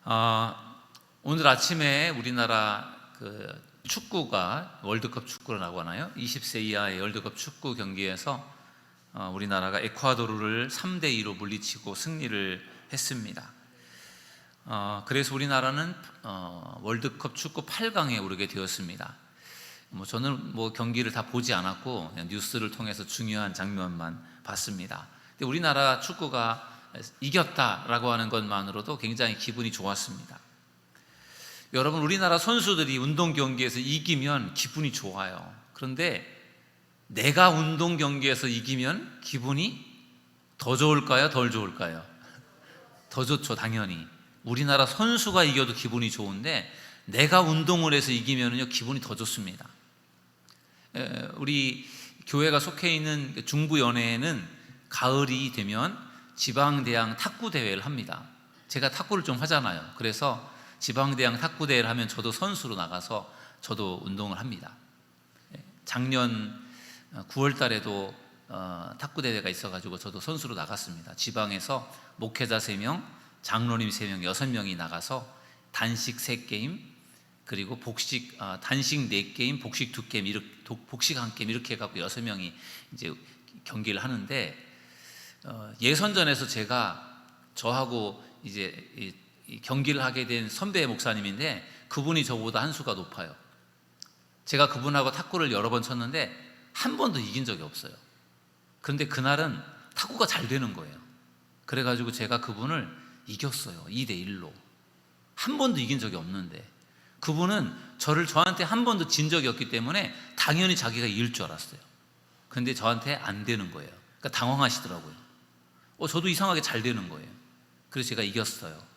오늘 아침에 우리나라 축구가 월드컵 축구라고 하나요? 20세 이하의 월드컵 축구 경기에서 우리나라가 에콰도르를 3대2로 물리치고 승리를 했습니다. 그래서 우리나라는 월드컵 축구 8강에 오르게 되었습니다. 저는 경기를 다 보지 않았고 그냥 뉴스를 통해서 중요한 장면만 봤습니다. 근데 우리나라 축구가 이겼다라고 하는 것만으로도 굉장히 기분이 좋았습니다. 여러분, 우리나라 선수들이 운동 경기에서 이기면 기분이 좋아요. 그런데 내가 운동 경기에서 이기면 기분이 더 좋을까요? 덜 좋을까요? 더 좋죠, 당연히. 우리나라 선수가 이겨도 기분이 좋은데 내가 운동을 해서 이기면요 기분이 더 좋습니다. 우리 교회가 속해 있는 중부연회에는 가을이 되면 지방대항 탁구대회를 합니다. 제가 탁구를 좀 하잖아요. 그래서 지방대항 탁구대회를 하면 저도 선수로 나가서 저도 운동을 합니다. 작년 9월 달에도 탁구대회가 있어가지고 저도 선수로 나갔습니다. 지방에서 목회자 3명, 장로님 3명, 6명이 나가서 단식 3게임, 그리고 단식 4게임, 복식 2게임, 복식 1게임 이렇게 해갖고 6명이 이제 경기를 하는데, 예선전에서 저하고 이제 경기를 하게 된 선배 목사님인데 그분이 저보다 한 수가 높아요. 제가 그분하고 탁구를 여러 번 쳤는데 한 번도 이긴 적이 없어요. 그런데 그날은 탁구가 잘 되는 거예요. 그래가지고 제가 그분을 이겼어요. 2대1로. 한 번도 이긴 적이 없는데 그분은 저한테 한 번도 진 적이 없기 때문에 당연히 자기가 이길 줄 알았어요. 그런데 저한테 안 되는 거예요. 그러니까 당황하시더라고요. 저도 이상하게 잘 되는 거예요. 그래서 제가 이겼어요.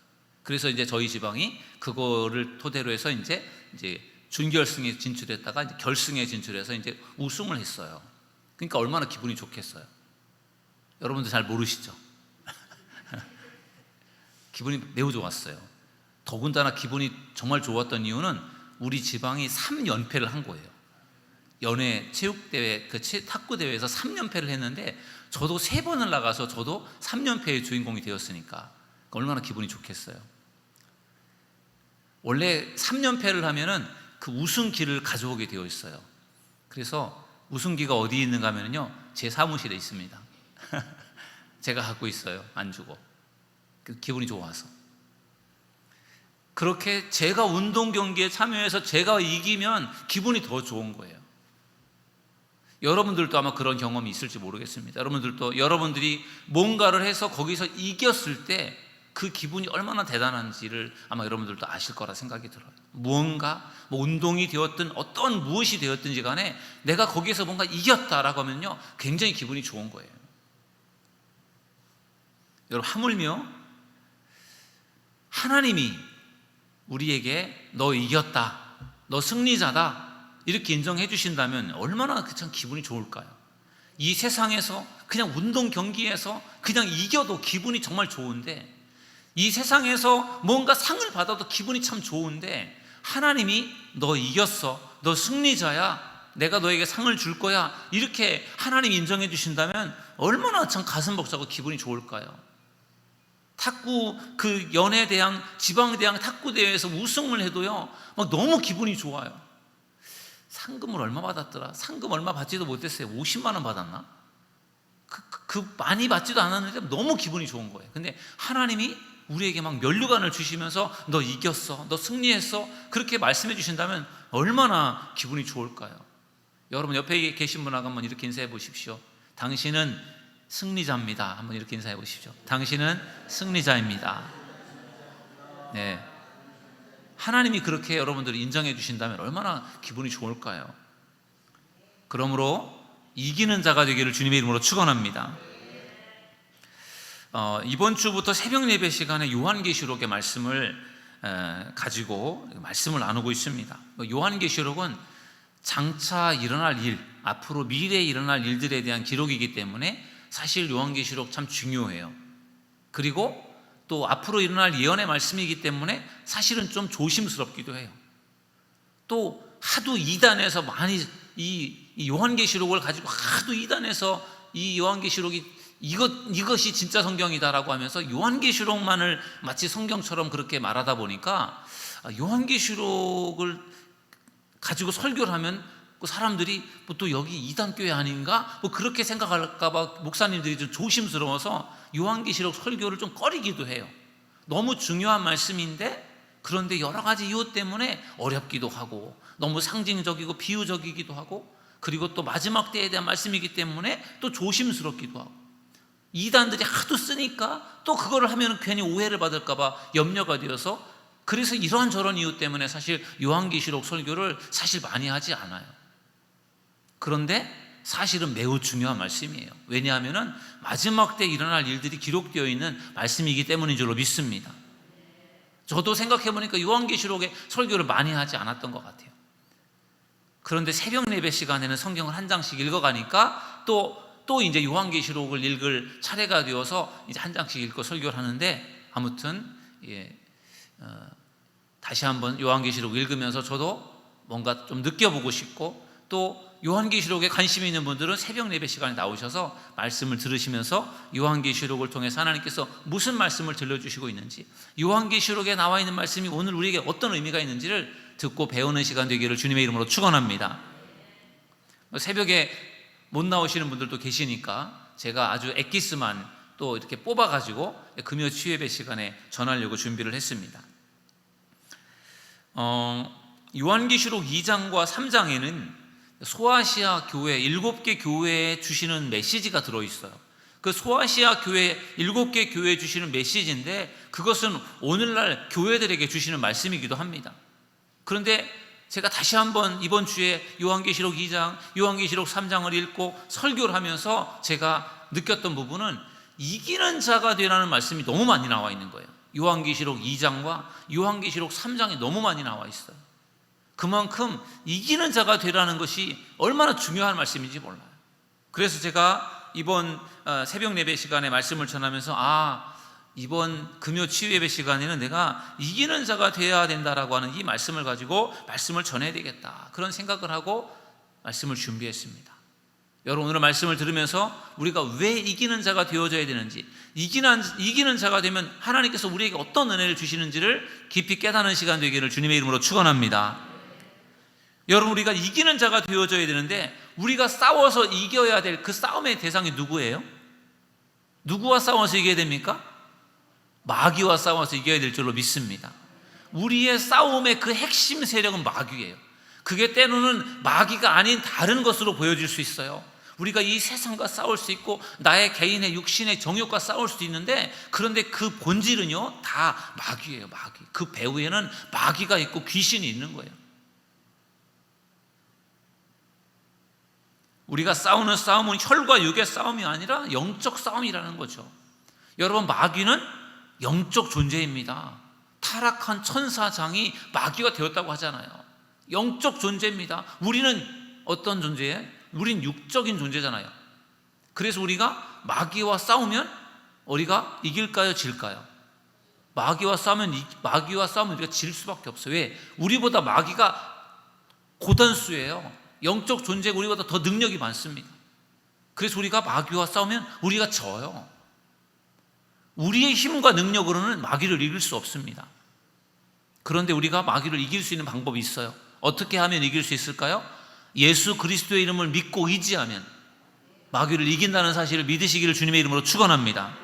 그래서 이제 저희 지방이 그거를 토대로 해서 이제 준결승에 진출했다가 이제 결승에 진출해서 이제 우승을 했어요. 그러니까 얼마나 기분이 좋겠어요. 여러분들 잘 모르시죠? 기분이 매우 좋았어요. 더군다나 기분이 정말 좋았던 이유는 우리 지방이 3연패를 한 거예요. 연회 체육대회, 탁구대회에서 3연패를 했는데 저도 3번을 나가서 저도 3연패의 주인공이 되었으니까 얼마나 기분이 좋겠어요. 원래 3연패를 하면은 그 우승기를 가져오게 되어 있어요. 그래서 우승기가 어디 있는가 하면요, 제 사무실에 있습니다. 제가 갖고 있어요. 안 주고. 기분이 좋아서. 그렇게 제가 운동 경기에 참여해서 제가 이기면 기분이 더 좋은 거예요. 여러분들도 아마 그런 경험이 있을지 모르겠습니다. 여러분들이 뭔가를 해서 거기서 이겼을 때 그 기분이 얼마나 대단한지를 아마 여러분들도 아실 거라 생각이 들어요. 무언가 운동이 되었든 어떤 무엇이 되었든지 간에 내가 거기서 뭔가 이겼다라고 하면요 굉장히 기분이 좋은 거예요. 여러분, 하물며 하나님이 우리에게 너 이겼다, 너 승리자다 이렇게 인정해 주신다면 얼마나 참 기분이 좋을까요? 이 세상에서 그냥 운동 경기에서 그냥 이겨도 기분이 정말 좋은데, 이 세상에서 뭔가 상을 받아도 기분이 참 좋은데, 하나님이 너 이겼어, 너 승리자야, 내가 너에게 상을 줄 거야 이렇게 하나님이 인정해 주신다면 얼마나 참 가슴 벅차고 기분이 좋을까요? 탁구 연예대항, 지방대항 탁구대회에서 우승을 해도요 막 너무 기분이 좋아요. 상금을 얼마 받았더라? 상금 얼마 받지도 못했어요. 50만 원 받았나? 많이 받지도 않았는데 너무 기분이 좋은 거예요. 근데 하나님이 우리에게 막 면류관을 주시면서 너 이겼어, 너 승리했어 그렇게 말씀해 주신다면 얼마나 기분이 좋을까요? 여러분, 옆에 계신 분하고 한번 이렇게 인사해 보십시오. 당신은 승리자입니다. 한번 이렇게 인사해 보십시오. 당신은 승리자입니다. 네. 하나님이 그렇게 여러분들을 인정해 주신다면 얼마나 기분이 좋을까요? 그러므로 이기는 자가 되기를 주님의 이름으로 축원합니다. 이번 주부터 새벽 예배 시간에 요한계시록의 말씀을 가지고 말씀을 나누고 있습니다. 요한계시록은 장차 일어날 일, 앞으로 미래에 일어날 일들에 대한 기록이기 때문에 사실 요한계시록 참 중요해요. 그리고 또 앞으로 일어날 예언의 말씀이기 때문에 사실은 좀 조심스럽기도 해요. 또 하도 이단에서 많이 이 요한계시록을 가지고 하도 이단에서 이 요한계시록이 이것이 진짜 성경이다라고 하면서 요한계시록만을 마치 성경처럼 그렇게 말하다 보니까 요한계시록을 가지고 설교를 하면 사람들이 뭐 또 여기 이단교회 아닌가? 뭐 그렇게 생각할까봐 목사님들이 좀 조심스러워서 요한계시록 설교를 좀 꺼리기도 해요. 너무 중요한 말씀인데 그런데 여러 가지 이유 때문에 어렵기도 하고 너무 상징적이고 비유적이기도 하고 그리고 또 마지막 때에 대한 말씀이기 때문에 또 조심스럽기도 하고 이단들이 하도 쓰니까 또 그거를 하면 괜히 오해를 받을까봐 염려가 되어서 그래서 이런저런 이유 때문에 사실 요한계시록 설교를 사실 많이 하지 않아요. 그런데 사실은 매우 중요한 말씀이에요. 왜냐하면 마지막 때 일어날 일들이 기록되어 있는 말씀이기 때문인 줄로 믿습니다. 저도 생각해보니까 요한계시록에 설교를 많이 하지 않았던 것 같아요. 그런데 새벽 예배 시간에는 성경을 한 장씩 읽어가니까 또 이제 요한계시록을 읽을 차례가 되어서 이제 한 장씩 읽고 설교를 하는데 아무튼 다시 한번 요한계시록 읽으면서 저도 뭔가 좀 느껴보고 싶고 또 요한계시록에 관심이 있는 분들은 새벽 예배 시간에 나오셔서 말씀을 들으시면서 요한계시록을 통해서 하나님께서 무슨 말씀을 들려주시고 있는지 요한계시록에 나와 있는 말씀이 오늘 우리에게 어떤 의미가 있는지를 듣고 배우는 시간 되기를 주님의 이름으로 축원합니다. 새벽에 못 나오시는 분들도 계시니까 제가 아주 엑기스만 또 이렇게 뽑아가지고 금요 치유예배 시간에 전하려고 준비를 했습니다. 요한계시록 2장과 3장에는 소아시아 교회 7개 교회에 주시는 메시지가 들어있어요. 그 소아시아 교회 7개 교회에 주시는 메시지인데 그것은 오늘날 교회들에게 주시는 말씀이기도 합니다. 그런데 제가 다시 한번 이번 주에 요한계시록 2장, 요한계시록 3장을 읽고 설교를 하면서 제가 느꼈던 부분은 이기는 자가 되라는 말씀이 너무 많이 나와 있는 거예요. 요한계시록 2장과 요한계시록 3장이 너무 많이 나와 있어요. 그만큼 이기는 자가 되라는 것이 얼마나 중요한 말씀인지 몰라요. 그래서 제가 이번 새벽 예배 시간에 말씀을 전하면서 이번 금요 치유 예배 시간에는 내가 이기는 자가 되어야 된다라고 하는 이 말씀을 가지고 말씀을 전해야 되겠다 그런 생각을 하고 말씀을 준비했습니다. 여러분 오늘 말씀을 들으면서 우리가 왜 이기는 자가 되어져야 되는지 이기는 자가 되면 하나님께서 우리에게 어떤 은혜를 주시는지를 깊이 깨닫는 시간 되기를 주님의 이름으로 축원합니다. 여러분 우리가 이기는 자가 되어져야 되는데 우리가 싸워서 이겨야 될 그 싸움의 대상이 누구예요? 누구와 싸워서 이겨야 됩니까? 마귀와 싸워서 이겨야 될 줄로 믿습니다. 우리의 싸움의 그 핵심 세력은 마귀예요. 그게 때로는 마귀가 아닌 다른 것으로 보여질 수 있어요. 우리가 이 세상과 싸울 수 있고 나의 개인의 육신의 정욕과 싸울 수도 있는데 그런데 그 본질은요 다 마귀예요. 마귀. 그 배후에는 마귀가 있고 귀신이 있는 거예요. 우리가 싸우는 싸움은 혈과 육의 싸움이 아니라 영적 싸움이라는 거죠. 여러분 마귀는 영적 존재입니다. 타락한 천사장이 마귀가 되었다고 하잖아요. 영적 존재입니다. 우리는 어떤 존재예요? 우린 육적인 존재잖아요. 그래서 우리가 마귀와 싸우면 우리가 이길까요? 질까요? 마귀와 싸우면 우리가 질 수밖에 없어요. 왜? 우리보다 마귀가 고단수예요. 영적 존재가 우리보다 더 능력이 많습니다. 그래서 우리가 마귀와 싸우면 우리가 져요. 우리의 힘과 능력으로는 마귀를 이길 수 없습니다. 그런데 우리가 마귀를 이길 수 있는 방법이 있어요. 어떻게 하면 이길 수 있을까요? 예수 그리스도의 이름을 믿고 의지하면 마귀를 이긴다는 사실을 믿으시기를 주님의 이름으로 축원합니다.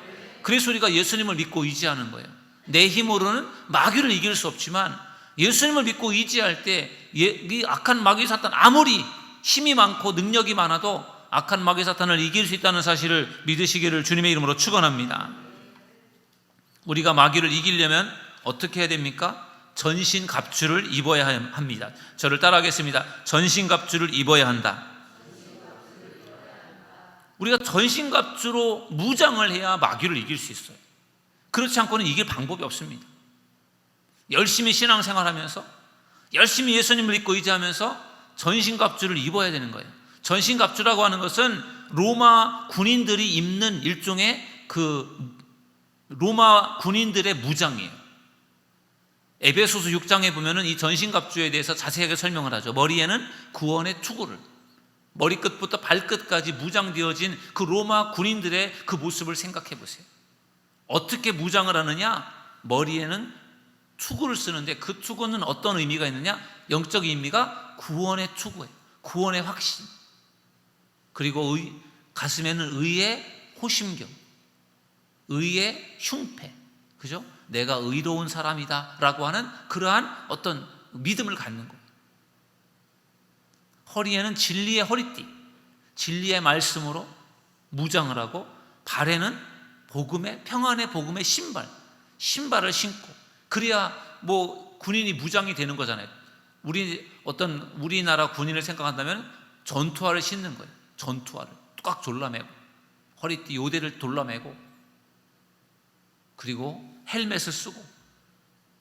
그래서 우리가 예수님을 믿고 의지하는 거예요. 내 힘으로는 마귀를 이길 수 없지만 예수님을 믿고 의지할 때 이 악한 마귀 사탄 아무리 힘이 많고 능력이 많아도 악한 마귀 사탄을 이길 수 있다는 사실을 믿으시기를 주님의 이름으로 축원합니다. 우리가 마귀를 이기려면 어떻게 해야 됩니까? 전신갑주를 입어야 합니다. 저를 따라하겠습니다. 전신갑주를 입어야 한다. 우리가 전신갑주로 무장을 해야 마귀를 이길 수 있어요. 그렇지 않고는 이길 방법이 없습니다. 열심히 신앙생활하면서 열심히 예수님을 믿고 의지하면서 전신갑주를 입어야 되는 거예요. 전신갑주라고 하는 것은 로마 군인들이 입는 일종의 그 로마 군인들의 무장이에요. 에베소서 6장에 보면은 이 전신갑주에 대해서 자세하게 설명을 하죠. 머리에는 구원의 투구를, 머리끝부터 발끝까지 무장되어진 그 로마 군인들의 그 모습을 생각해 보세요. 어떻게 무장을 하느냐? 머리에는 투구를 쓰는데 그 투구는 어떤 의미가 있느냐? 영적 의미가 구원의 투구예요. 구원의 확신. 그리고 가슴에는 의의 호심경, 의의 흉패, 그죠? 내가 의로운 사람이다 라고 하는 그러한 어떤 믿음을 갖는 거예요. 허리에는 진리의 허리띠, 진리의 말씀으로 무장을 하고, 발에는 복음의, 평안의 복음의 신발을 신고, 그래야 뭐 군인이 무장이 되는 거잖아요. 우리나라 군인을 생각한다면 전투화를 신는 거예요. 전투화를 꽉 졸라매고, 허리띠 요대를 졸라매고, 그리고 헬멧을 쓰고,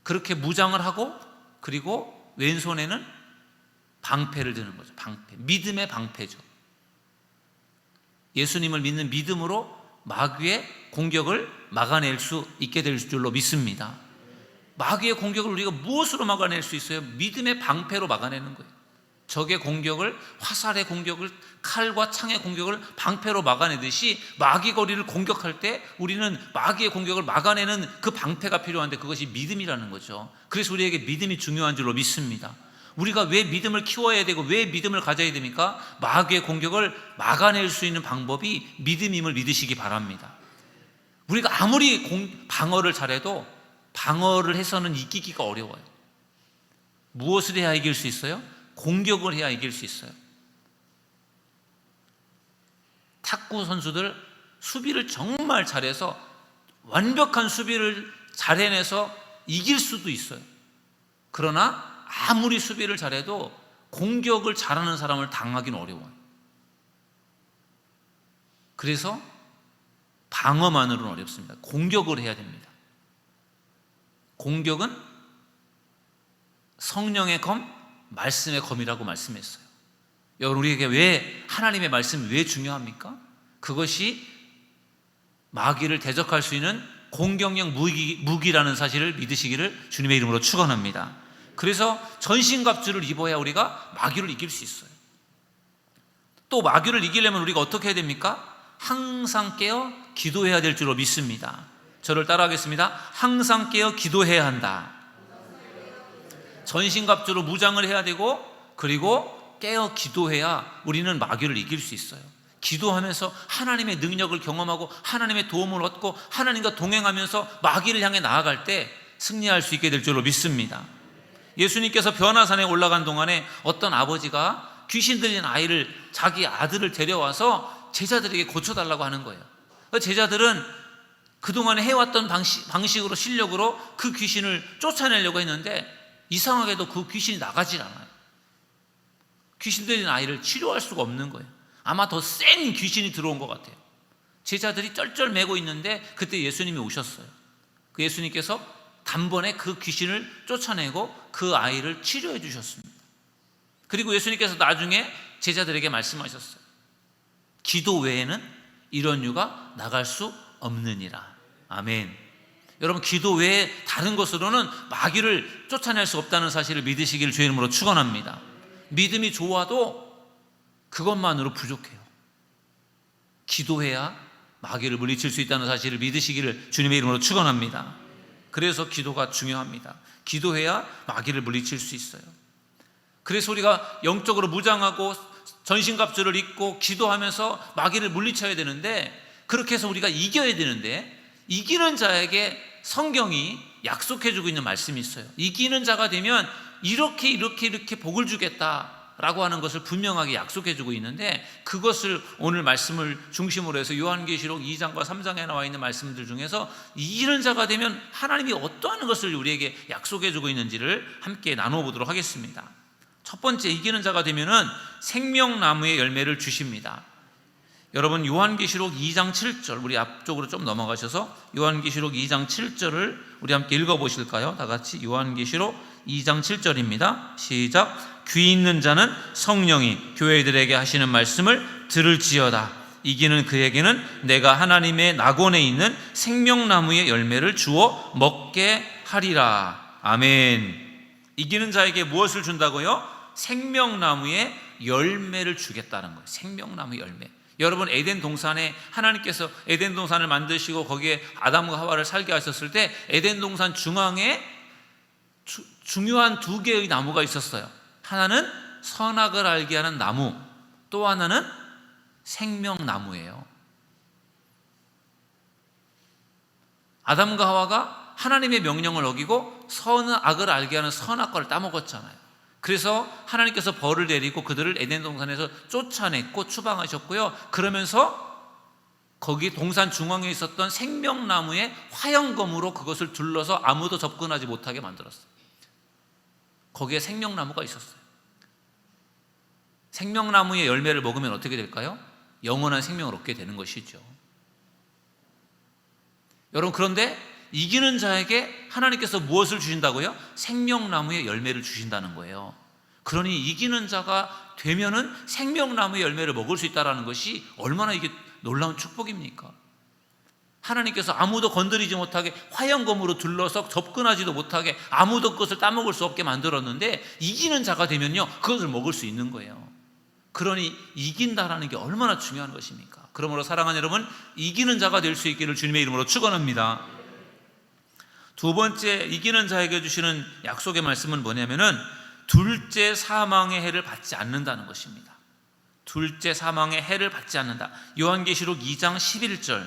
그렇게 무장을 하고, 그리고 왼손에는 방패를 드는 거죠. 방패, 믿음의 방패죠. 예수님을 믿는 믿음으로 마귀의 공격을 막아낼 수 있게 될 줄로 믿습니다. 마귀의 공격을 우리가 무엇으로 막아낼 수 있어요? 믿음의 방패로 막아내는 거예요. 적의 공격을, 화살의 공격을, 칼과 창의 공격을 방패로 막아내듯이 마귀가 우리를 공격할 때 우리는 마귀의 공격을 막아내는 그 방패가 필요한데, 그것이 믿음이라는 거죠. 그래서 우리에게 믿음이 중요한 줄로 믿습니다. 우리가 왜 믿음을 키워야 되고 왜 믿음을 가져야 됩니까? 마귀의 공격을 막아낼 수 있는 방법이 믿음임을 믿으시기 바랍니다. 우리가 아무리 방어를 잘해도 방어를 해서는 이기기가 어려워요. 무엇을 해야 이길 수 있어요? 공격을 해야 이길 수 있어요. 탁구 선수들 수비를 정말 잘해서 완벽한 수비를 잘 해내서 이길 수도 있어요. 그러나 아무리 수비를 잘해도 공격을 잘하는 사람을 당하기는 어려워요. 그래서 방어만으로는 어렵습니다. 공격을 해야 됩니다. 공격은 성령의 검, 말씀의 검이라고 말씀했어요. 여러분, 우리에게 왜 하나님의 말씀이 왜 중요합니까? 그것이 마귀를 대적할 수 있는 공격력 무기라는 사실을 믿으시기를 주님의 이름으로 축원합니다. 그래서 전신갑주를 입어야 우리가 마귀를 이길 수 있어요. 또 마귀를 이기려면 우리가 어떻게 해야 됩니까? 항상 깨어 기도해야 될 줄로 믿습니다. 저를 따라하겠습니다. 항상 깨어 기도해야 한다. 전신갑주로 무장을 해야 되고, 그리고 깨어 기도해야 우리는 마귀를 이길 수 있어요. 기도하면서 하나님의 능력을 경험하고 하나님의 도움을 얻고 하나님과 동행하면서 마귀를 향해 나아갈 때 승리할 수 있게 될 줄로 믿습니다. 예수님께서 변화산에 올라간 동안에 어떤 아버지가 귀신 들린 아이를, 자기 아들을 데려와서 제자들에게 고쳐달라고 하는 거예요. 제자들은 그동안에 해왔던 방식으로, 실력으로 그 귀신을 쫓아내려고 했는데 이상하게도 그 귀신이 나가질 않아요. 귀신 들린 아이를 치료할 수가 없는 거예요. 아마 더 센 귀신이 들어온 것 같아요. 제자들이 쩔쩔매고 있는데 그때 예수님이 오셨어요. 그 예수님께서 단번에 그 귀신을 쫓아내고 그 아이를 치료해 주셨습니다. 그리고 예수님께서 나중에 제자들에게 말씀하셨어요. 기도 외에는 이런 유가 나갈 수 없느니라. 아멘. 여러분, 기도 외에 다른 것으로는 마귀를 쫓아낼 수 없다는 사실을 믿으시기를 주의 이름으로 축원합니다. 믿음이 좋아도 그것만으로 부족해요. 기도해야 마귀를 물리칠 수 있다는 사실을 믿으시기를 주님의 이름으로 축원합니다. 그래서 기도가 중요합니다. 기도해야 마귀를 물리칠 수 있어요. 그래서 우리가 영적으로 무장하고 전신갑주를 입고 기도하면서 마귀를 물리쳐야 되는데, 그렇게 해서 우리가 이겨야 되는데, 이기는 자에게 성경이 약속해주고 있는 말씀이 있어요. 이기는 자가 되면 이렇게 복을 주겠다라고 하는 것을 분명하게 약속해주고 있는데, 그것을 오늘 말씀을 중심으로 해서 요한계시록 2장과 3장에 나와 있는 말씀들 중에서 이기는 자가 되면 하나님이 어떠한 것을 우리에게 약속해주고 있는지를 함께 나눠보도록 하겠습니다. 첫 번째, 이기는 자가 되면은 생명나무의 열매를 주십니다. 여러분, 요한계시록 2장 7절, 우리 앞쪽으로 좀 넘어가셔서 요한계시록 2장 7절을 우리 함께 읽어보실까요? 다 같이 요한계시록 2장 7절입니다. 시작. 귀 있는 자는 성령이 교회들에게 하시는 말씀을 들을지어다. 이기는 그에게는 내가 하나님의 낙원에 있는 생명나무의 열매를 주어 먹게 하리라. 아멘. 이기는 자에게 무엇을 준다고요? 생명나무의 열매를 주겠다는 거예요. 생명나무 열매. 여러분, 에덴 동산에 하나님께서 에덴 동산을 만드시고 거기에 아담과 하와를 살게 하셨을 때 에덴 동산 중앙에 중요한 두 개의 나무가 있었어요. 하나는 선악을 알게 하는 나무, 또 하나는 생명나무예요. 아담과 하와가 하나님의 명령을 어기고 선악을 알게 하는 선악과를 따먹었잖아요. 그래서 하나님께서 벌을 내리고 그들을 에덴 동산에서 쫓아냈고 추방하셨고요. 그러면서 거기 동산 중앙에 있었던 생명나무의 화형검으로 그것을 둘러서 아무도 접근하지 못하게 만들었어요. 거기에 생명나무가 있었어요. 생명나무의 열매를 먹으면 어떻게 될까요? 영원한 생명을 얻게 되는 것이죠. 여러분, 그런데 이기는 자에게 하나님께서 무엇을 주신다고요? 생명나무의 열매를 주신다는 거예요. 그러니 이기는 자가 되면은 생명나무의 열매를 먹을 수 있다는 것이 얼마나 이게 놀라운 축복입니까? 하나님께서 아무도 건드리지 못하게 화형검으로 둘러서 접근하지도 못하게 아무도 그것을 따먹을 수 없게 만들었는데 이기는 자가 되면요, 그것을 먹을 수 있는 거예요. 그러니 이긴다라는 게 얼마나 중요한 것입니까? 그러므로 사랑하는 여러분, 이기는 자가 될 수 있기를 주님의 이름으로 축원합니다. 두 번째, 이기는 자에게 주시는 약속의 말씀은 뭐냐면은 둘째 사망의 해를 받지 않는다는 것입니다. 둘째 사망의 해를 받지 않는다. 요한계시록 2장 11절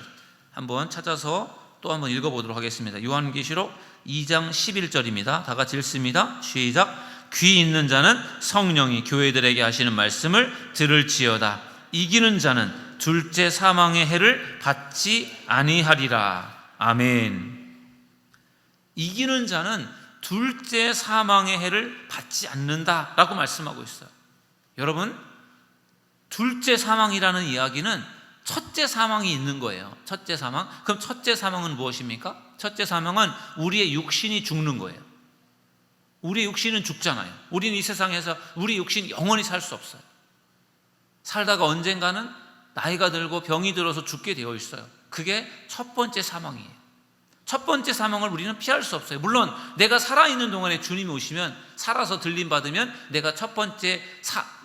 한번 찾아서 또 한번 읽어보도록 하겠습니다. 요한계시록 2장 11절입니다. 다 같이 읽습니다. 시작. 귀 있는 자는 성령이 교회들에게 하시는 말씀을 들을지어다. 이기는 자는 둘째 사망의 해를 받지 아니하리라. 아멘. 이기는 자는 둘째 사망의 해를 받지 않는다라고 말씀하고 있어요. 여러분, 둘째 사망이라는 이야기는 첫째 사망이 있는 거예요. 첫째 사망. 그럼 첫째 사망은 무엇입니까? 첫째 사망은 우리의 육신이 죽는 거예요. 우리의 육신은 죽잖아요. 우리는 이 세상에서 우리 육신이 영원히 살 수 없어요. 살다가 언젠가는 나이가 들고 병이 들어서 죽게 되어 있어요. 그게 첫 번째 사망이에요. 첫 번째 사망을 우리는 피할 수 없어요. 물론 내가 살아있는 동안에 주님이 오시면 살아서 들림 받으면 내가 첫 번째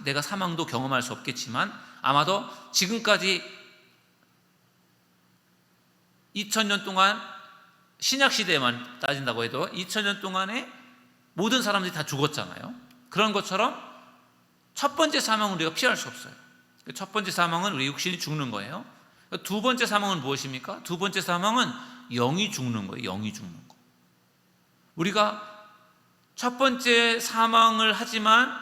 내가 사망도 경험할 수 없겠지만 아마도 지금까지 2000년 동안 신약시대에만 따진다고 해도 2000년 동안에 모든 사람들이 다 죽었잖아요. 그런 것처럼 첫 번째 사망은 우리가 피할 수 없어요. 첫 번째 사망은 우리 육신이 죽는 거예요. 두 번째 사망은 무엇입니까? 두 번째 사망은 영이 죽는 거예요. 영이 죽는 거. 우리가 첫 번째 사망을 하지만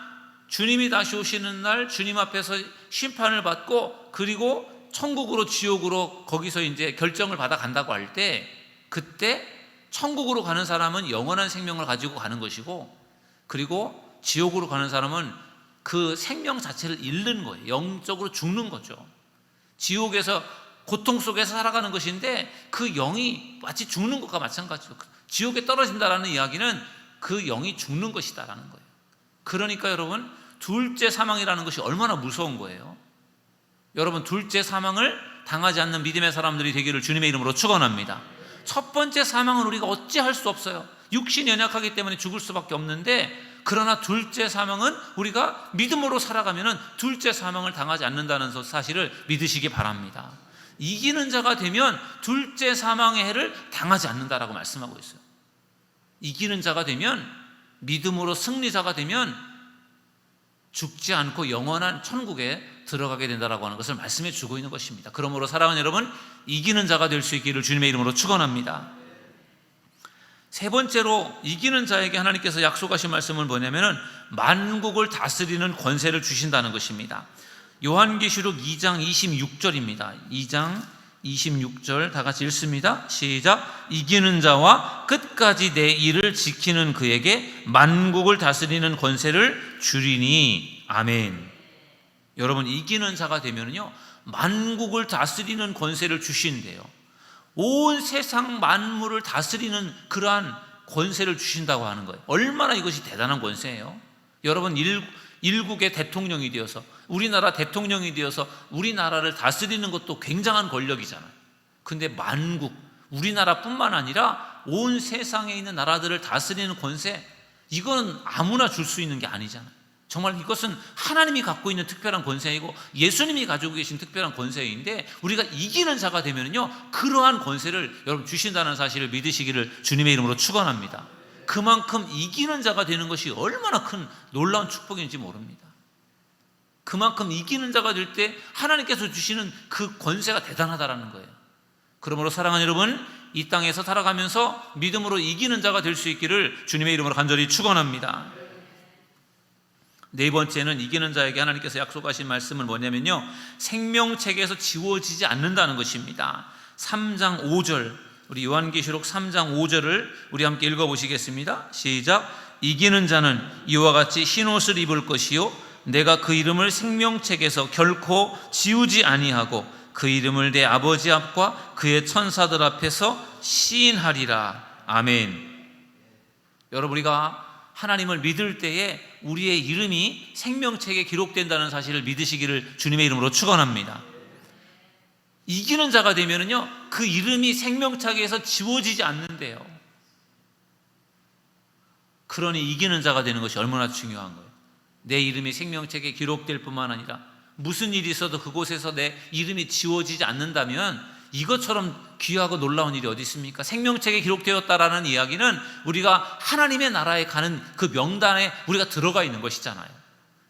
주님이 다시 오시는 날 주님 앞에서 심판을 받고 그리고 천국으로 지옥으로 거기서 이제 결정을 받아 간다고 할 때 그때 천국으로 가는 사람은 영원한 생명을 가지고 가는 것이고 그리고 지옥으로 가는 사람은 그 생명 자체를 잃는 거예요. 영적으로 죽는 거죠. 지옥에서 고통 속에서 살아가는 것인데 그 영이 마치 죽는 것과 마찬가지죠. 지옥에 떨어진다라는 이야기는 그 영이 죽는 것이다라는 거예요. 그러니까 여러분, 둘째 사망이라는 것이 얼마나 무서운 거예요. 여러분, 둘째 사망을 당하지 않는 믿음의 사람들이 되기를 주님의 이름으로 축원합니다. 첫 번째 사망은 우리가 어찌할 수 없어요. 육신이 연약하기 때문에 죽을 수밖에 없는데 그러나 둘째 사망은 우리가 믿음으로 살아가면 둘째 사망을 당하지 않는다는 사실을 믿으시기 바랍니다. 이기는 자가 되면 둘째 사망의 해를 당하지 않는다라고 말씀하고 있어요. 이기는 자가 되면 믿음으로 승리자가 되면 죽지 않고 영원한 천국에 들어가게 된다라고 하는 것을 말씀해 주고 있는 것입니다. 그러므로 사랑하는 여러분, 이기는 자가 될 수 있기를 주님의 이름으로 축원합니다. 세 번째로 이기는 자에게 하나님께서 약속하신 말씀은 뭐냐면은 만국을 다스리는 권세를 주신다는 것입니다. 요한계시록 2장 26절입니다. 2장 26절 다 같이 읽습니다. 시작. 이기는 자와 끝까지 내 일을 지키는 그에게 만국을 다스리는 권세를 주리니. 아멘. 여러분, 이기는 자가 되면요 만국을 다스리는 권세를 주신대요. 온 세상 만물을 다스리는 그러한 권세를 주신다고 하는 거예요. 얼마나 이것이 대단한 권세예요. 여러분, 일국의 대통령이 되어서 우리나라 대통령이 되어서 우리나라를 다스리는 것도 굉장한 권력이잖아요. 근데 만국, 우리나라뿐만 아니라 온 세상에 있는 나라들을 다스리는 권세, 이거는 아무나 줄 수 있는 게 아니잖아요. 정말 이것은 하나님이 갖고 있는 특별한 권세이고 예수님이 가지고 계신 특별한 권세인데, 우리가 이기는 자가 되면요 그러한 권세를 여러분 주신다는 사실을 믿으시기를 주님의 이름으로 축원합니다. 그만큼 이기는 자가 되는 것이 얼마나 큰 놀라운 축복인지 모릅니다. 그만큼 이기는 자가 될 때 하나님께서 주시는 그 권세가 대단하다라는 거예요. 그러므로 사랑하는 여러분, 이 땅에서 살아가면서 믿음으로 이기는 자가 될 수 있기를 주님의 이름으로 간절히 축원합니다. 네 번째는 이기는 자에게 하나님께서 약속하신 말씀은 뭐냐면요, 생명책에서 지워지지 않는다는 것입니다. 3장 5절, 우리 요한계시록 3장 5절을 우리 함께 읽어보시겠습니다. 시작. 이기는 자는 이와 같이 흰옷을 입을 것이요 내가 그 이름을 생명책에서 결코 지우지 아니하고 그 이름을 내 아버지 앞과 그의 천사들 앞에서 시인하리라. 아멘. 여러분, 우리가 하나님을 믿을 때에 우리의 이름이 생명책에 기록된다는 사실을 믿으시기를 주님의 이름으로 축원합니다. 이기는 자가 되면은요 그 이름이 생명책에서 지워지지 않는데요. 그러니 이기는 자가 되는 것이 얼마나 중요한 거예요. 내 이름이 생명책에 기록될 뿐만 아니라 무슨 일이 있어도 그곳에서 내 이름이 지워지지 않는다면 이것처럼 귀하고 놀라운 일이 어디 있습니까? 생명책에 기록되었다라는 이야기는 우리가 하나님의 나라에 가는 그 명단에 우리가 들어가 있는 것이잖아요.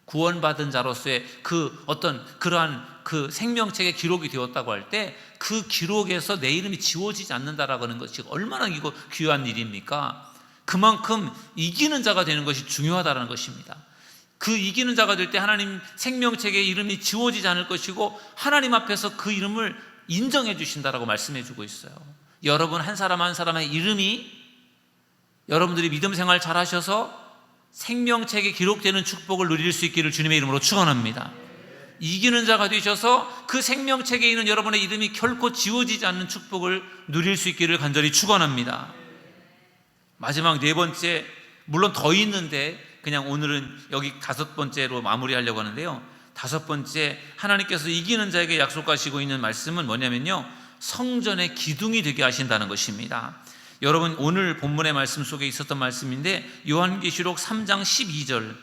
구원받은 자로서의 그 어떤 그러한 그 생명책에 기록이 되었다고 할 때 그 기록에서 내 이름이 지워지지 않는다라고 하는 것이 얼마나 이거 귀한 일입니까? 그만큼 이기는 자가 되는 것이 중요하다는 것입니다. 그 이기는 자가 될 때 하나님 생명책에 이름이 지워지지 않을 것이고 하나님 앞에서 그 이름을 인정해 주신다라고 말씀해 주고 있어요. 여러분 한 사람 한 사람의 이름이 여러분들이 믿음 생활 잘 하셔서 생명책에 기록되는 축복을 누릴 수 있기를 주님의 이름으로 축원합니다. 이기는 자가 되셔서 그 생명책에 있는 여러분의 이름이 결코 지워지지 않는 축복을 누릴 수 있기를 간절히 축원합니다. 마지막 네 번째, 물론 더 있는데 그냥 오늘은 여기 다섯 번째로 마무리하려고 하는데요, 다섯 번째 하나님께서 이기는 자에게 약속하시고 있는 말씀은 뭐냐면요, 성전의 기둥이 되게 하신다는 것입니다. 여러분 오늘 본문의 말씀 속에 있었던 말씀인데 요한계시록 3장 12절,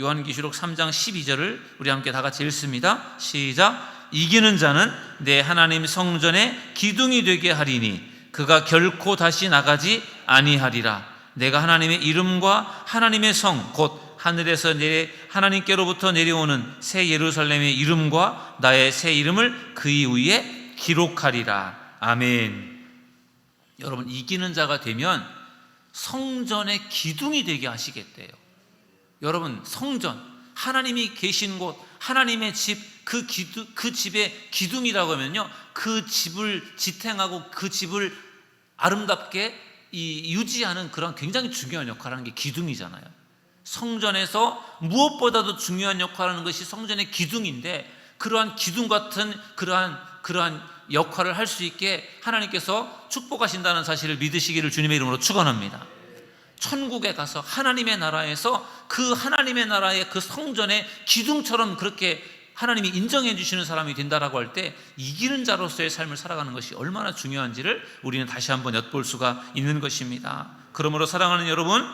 요한계시록 3장 12절을 우리 함께 다 같이 읽습니다. 시작. 이기는 자는 내 하나님 성전의 기둥이 되게 하리니 그가 결코 다시 나가지 아니하리라. 내가 하나님의 이름과 하나님의 성 곧 하늘에서 하나님께로부터 내려오는 새 예루살렘의 이름과 나의 새 이름을 그 위에 기록하리라. 아멘. 여러분 이기는 자가 되면 성전의 기둥이 되게 하시겠대요. 여러분 성전, 하나님이 계신 곳, 하나님의 집, 그 집의 기둥이라고 하면요 그 집을 지탱하고 그 집을 아름답게 유지하는 그런 굉장히 중요한 역할을 하는 게 기둥이잖아요. 성전에서 무엇보다도 중요한 역할을 하는 것이 성전의 기둥인데 그러한 기둥 같은 그러한 역할을 할 수 있게 하나님께서 축복하신다는 사실을 믿으시기를 주님의 이름으로 축원합니다. 천국에 가서 하나님의 나라에서 그 하나님의 나라의 그 성전의 기둥처럼 그렇게 하나님이 인정해 주시는 사람이 된다라고 할 때 이기는 자로서의 삶을 살아가는 것이 얼마나 중요한지를 우리는 다시 한번 엿볼 수가 있는 것입니다. 그러므로 사랑하는 여러분,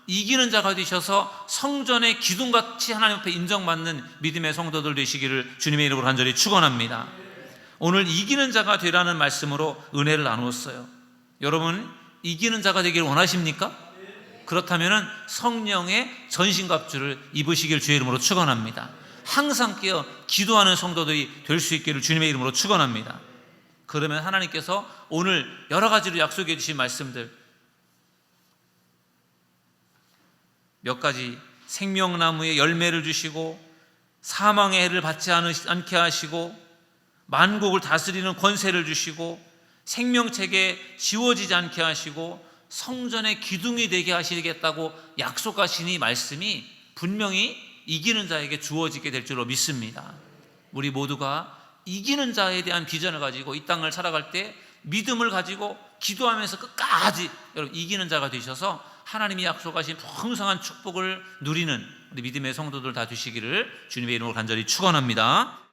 이기는 자가 되셔서 성전의 기둥같이 하나님 앞에 인정받는 믿음의 성도들 되시기를 주님의 이름으로 간절히 축원합니다. 오늘 이기는 자가 되라는 말씀으로 은혜를 나누었어요. 여러분 이기는 자가 되기를 원하십니까? 그렇다면 성령의 전신갑주를 입으시길 주의 이름으로 축원합니다. 항상 깨어 기도하는 성도들이 될 수 있기를 주님의 이름으로 축원합니다. 그러면 하나님께서 오늘 여러 가지로 약속해 주신 말씀들 몇 가지, 생명나무의 열매를 주시고 사망의 해를 받지 않게 하시고 만국을 다스리는 권세를 주시고 생명책에 지워지지 않게 하시고 성전의 기둥이 되게 하시겠다고 약속하신 이 말씀이 분명히 이기는 자에게 주어지게 될 줄로 믿습니다. 우리 모두가 이기는 자에 대한 비전을 가지고 이 땅을 살아갈 때 믿음을 가지고 기도하면서 끝까지 여러분 이기는 자가 되셔서 하나님이 약속하신 풍성한 축복을 누리는 우리 믿음의 성도들 다 되시기를 주님의 이름으로 간절히 축원합니다.